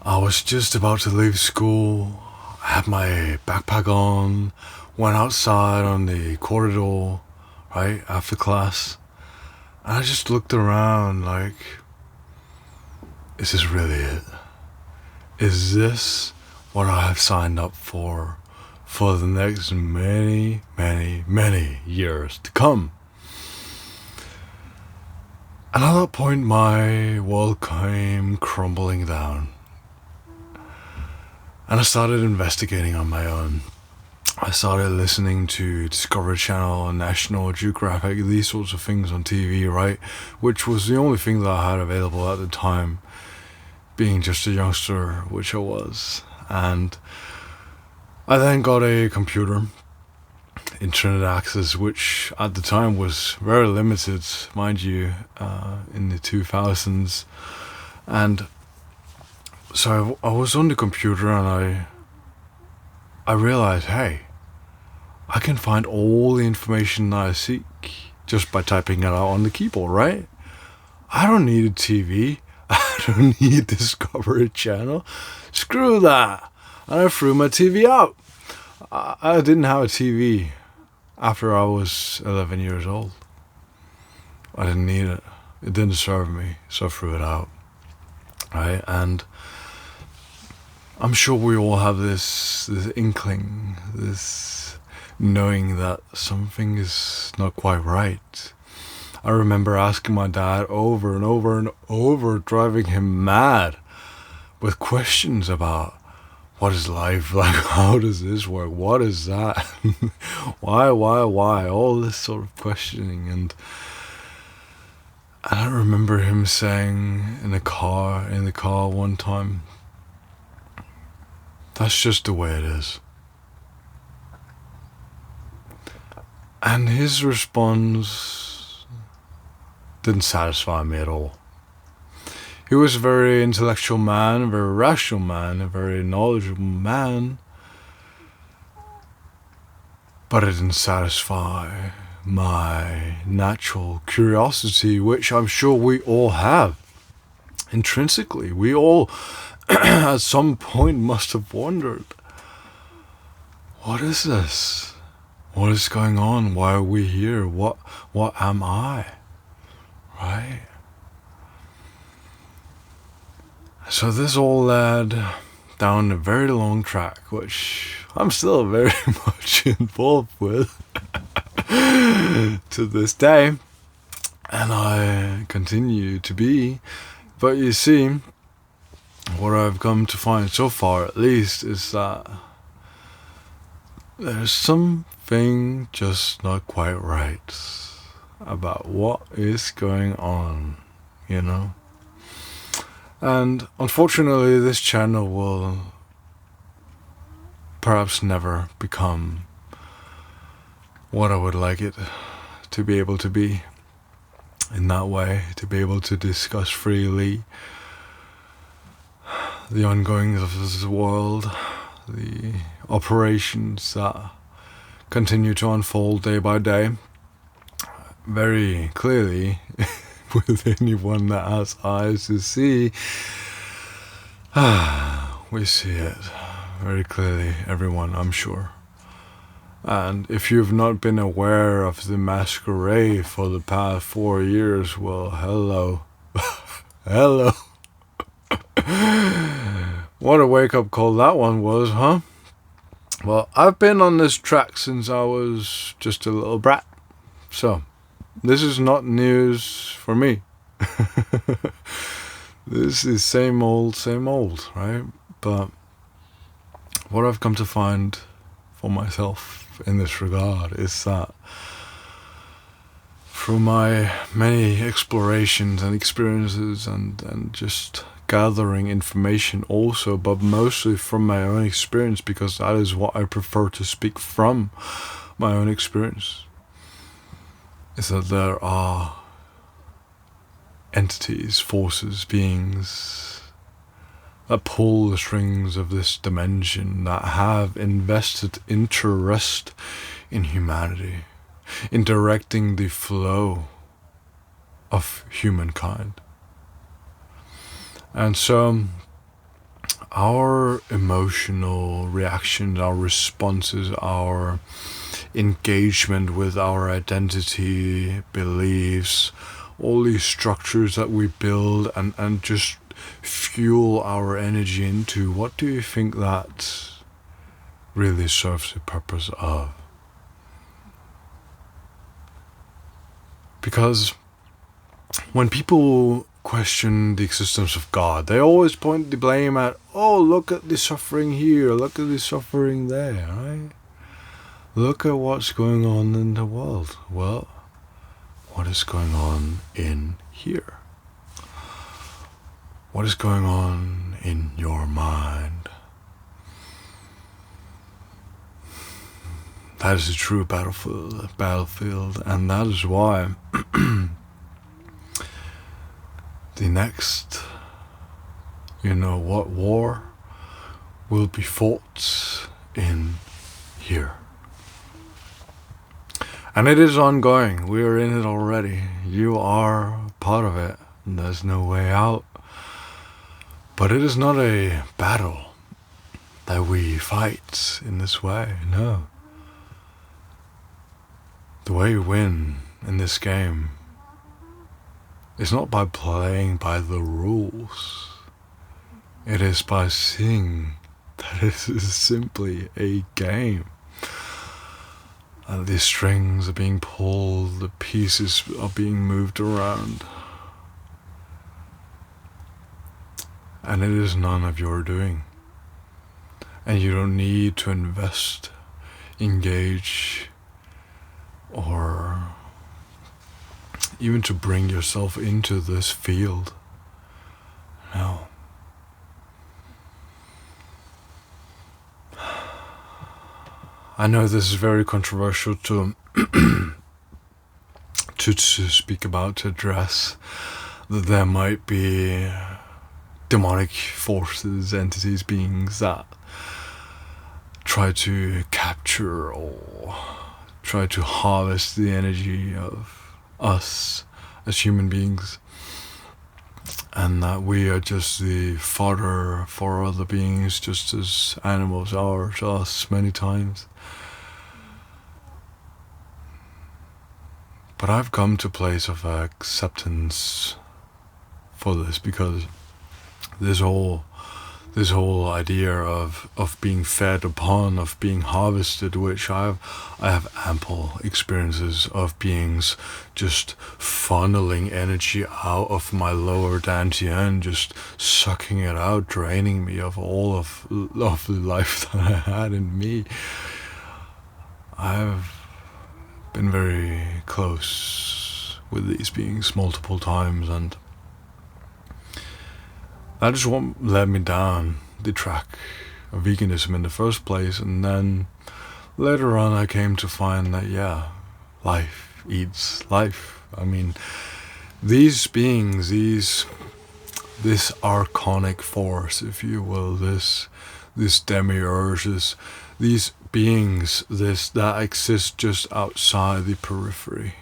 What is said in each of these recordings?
I was just about to leave school. I had my backpack on, went outside on the corridor, right, after class. And I just looked around like, is this really it? Is this what I have signed up for the next many, many, many years to come? And at that point, my world came crumbling down. And I started investigating on my own. I started listening to Discovery Channel and National Geographic, these sorts of things on TV, right? Which was the only thing that I had available at the time, being just a youngster, which I was. And I then got a computer, internet access, which at the time was very limited, mind you, in the 2000s. And so I was on the computer and I realized, hey, I can find all the information that I seek just by typing it out on the keyboard, right? I don't need a TV. I don't need Discovery Channel. Screw that. And I threw my TV out. I didn't have a TV after I was 11 years old. I didn't need it. It didn't serve me, so I threw it out. Right? And I'm sure we all have this inkling, this knowing that something is not quite right. I remember asking my dad over and over and over, driving him mad with questions about what is life like, how does this work, what is that, why, all this sort of questioning. And I remember him saying in the car one time, that's just the way it is. And his response didn't satisfy me at all. He was a very intellectual man, a very rational man, a very knowledgeable man, but it didn't satisfy my natural curiosity, which I'm sure we all have intrinsically. We all at some point must have wondered, what is this? What is going on? Why are we here? What am I? Right? So this all led down a very long track, which I'm still very much involved with to this day, and I continue to be. But you see, what I've come to find so far, at least, is that there's something just not quite right about what is going on, you know? And unfortunately, this channel will perhaps never become what I would like it to be able to be in that way, to be able to discuss freely the ongoings of this world, the operations that continue to unfold day by day. Very clearly, with anyone that has eyes to see, we see it very clearly, everyone, I'm sure. And if you've not been aware of the masquerade for the past 4 years, well, hello. Hello. What a wake-up call that one was, huh? Well, I've been on this track since I was just a little brat. So, this is not news for me. This is same old, right? But what I've come to find for myself in this regard is that through my many explorations and experiences and just gathering information also, but mostly from my own experience, because that is what I prefer to speak from, my own experience, is that there are entities, forces, beings that pull the strings of this dimension, that have invested interest in humanity, in directing the flow of humankind. And so our emotional reactions, our responses, our engagement with our identity, beliefs, all these structures that we build and just fuel our energy into, what do you think that really serves the purpose of? Because when people question the existence of God, they always point the blame at, oh, look at the suffering here, look at the suffering there, right? Look at what's going on in the world. Well, what is going on in here? What is going on in your mind? That is a true battlefield, and that is why the next, what war will be fought in here. And it is ongoing. We are in it already. You are part of it. And there's no way out. But it is not a battle that we fight in this way. No. The way you win in this game is not by playing by the rules. It is by seeing that it is simply a game. And the strings are being pulled, the pieces are being moved around. And it is none of your doing. And you don't need to invest, engage, or even to bring yourself into this field. No. I know this is very controversial to speak about, to address, that there might be demonic forces, entities, beings that try to capture or try to harvest the energy of us as human beings, and that we are just the fodder for other beings, just as animals are to us many times. But I've come to a place of acceptance for this, because this whole idea of being fed upon, of being harvested, which I have ample experiences of beings just funneling energy out of my lower dantian, just sucking it out, draining me of all of the life that I had in me. I've been very close with these beings multiple times, and that is what led me down the track of veganism in the first place. And then later on I came to find that, life eats life. I mean, these beings, this archonic force, if you will, this demiurges, these beings that exist just outside the periphery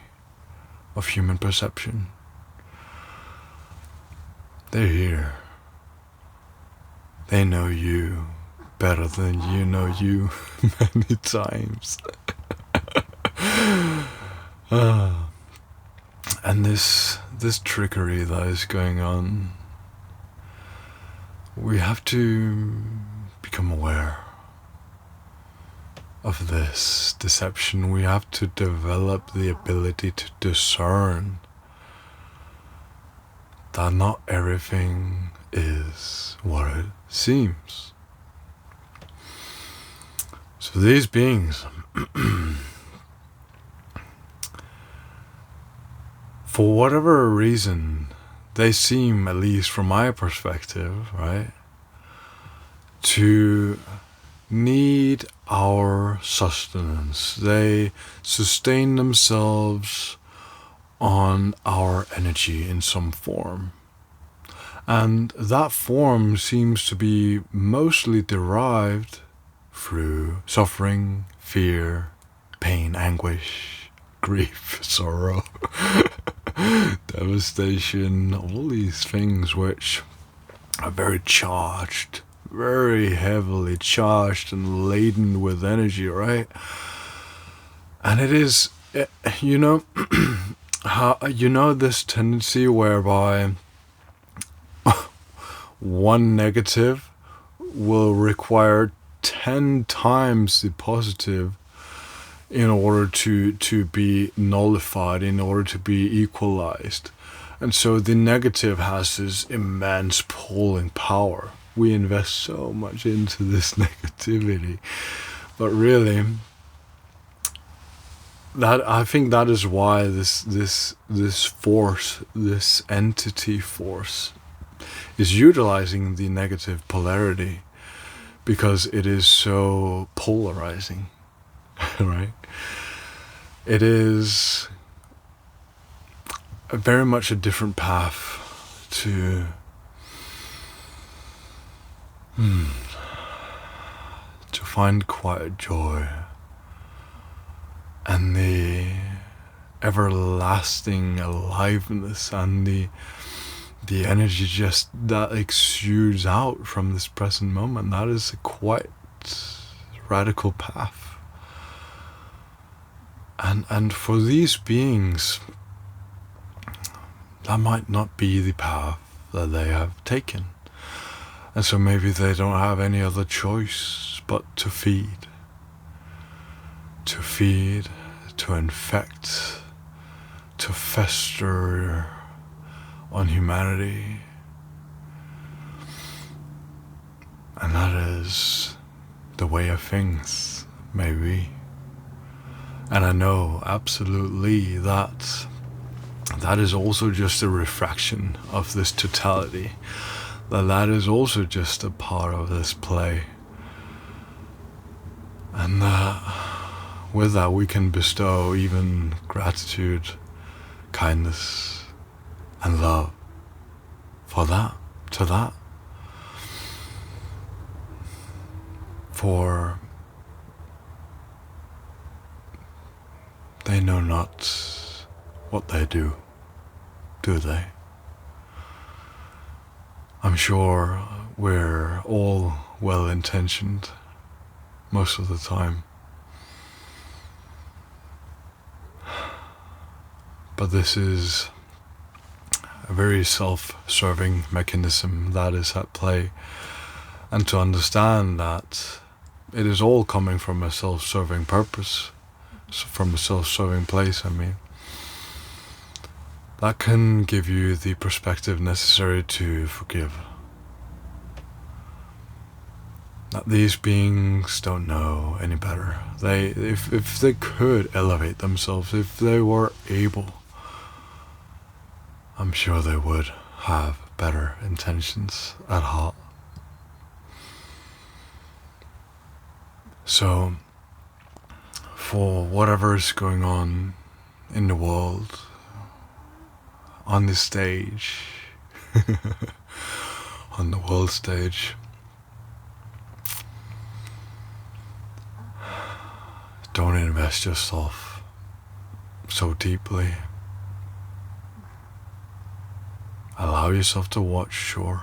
of human perception, they're here. They know you better than you know you many times. And this trickery that is going on, we have to become aware of this deception. We have to develop the ability to discern that not everything is what it seems. So these beings, for whatever reason, they seem, at least from my perspective, right, to need our sustenance. They sustain themselves on our energy in some form. And that form seems to be mostly derived through suffering, fear, pain, anguish, grief, sorrow, devastation, all these things which are very charged, very heavily charged and laden with energy, right? And it is, you know, this tendency whereby one negative will require 10 times the positive in order to be nullified, in order to be equalized. And so the negative has this immense pulling power. We invest so much into this negativity, but really, I think that is why this force, this entity force, is utilizing the negative polarity, because it is so polarizing, right? It is very much a different path to find quiet joy and the everlasting aliveness and the energy just that exudes out from this present moment. That is a quite radical path. And for these beings, that might not be the path that they have taken. And so maybe they don't have any other choice but to feed, to infect, to fester on humanity. And that is the way of things, maybe. And I know absolutely that is also just a refraction of this totality, that is also just a part of this play. And with that we can bestow even gratitude, kindness, and love for that, to that. For they know not what they do they? I'm sure we're all well-intentioned most of the time. But this is a very self-serving mechanism that is at play. And to understand that it is all coming from a self-serving purpose, from a self-serving place, I mean, that can give you the perspective necessary to forgive. That these beings don't know any better. If they could elevate themselves, if they were able, I'm sure they would have better intentions at heart. So, for whatever is going on in the world, on this stage, on the world stage, don't invest yourself so deeply. Allow yourself to watch, sure.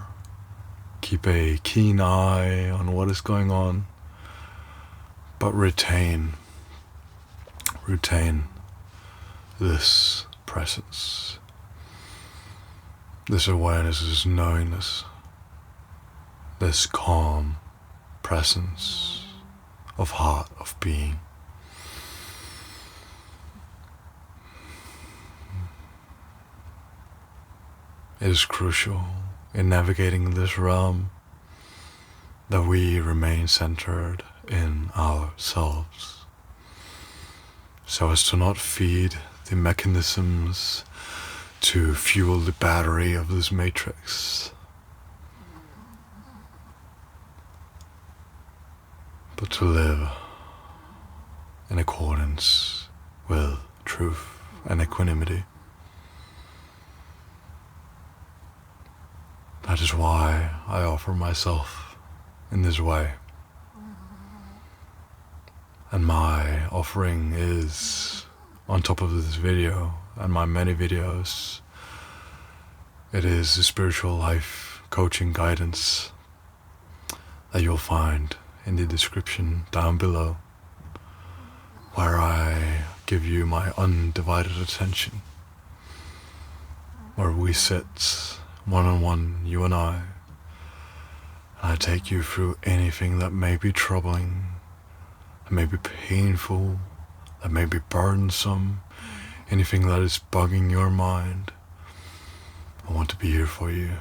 Keep a keen eye on what is going on, but retain this presence, this awareness, this knowingness, this calm presence of heart, of being. It is crucial in navigating this realm that we remain centered in ourselves, so as to not feed the mechanisms to fuel the battery of this matrix, but to live in accordance with truth and equanimity. That is why I offer myself in this way. And my offering is, on top of this video and my many videos, it is a spiritual life coaching guidance that you'll find in the description down below, where I give you my undivided attention, where we sit one-on-one, you and I take you through anything that may be troubling, that may be painful, that may be burdensome, anything that is bugging your mind. I want to be here for you,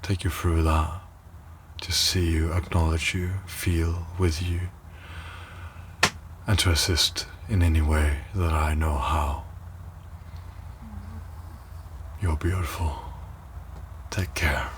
take you through that, to see you, acknowledge you, feel with you, and to assist in any way that I know how. You're beautiful. Take care.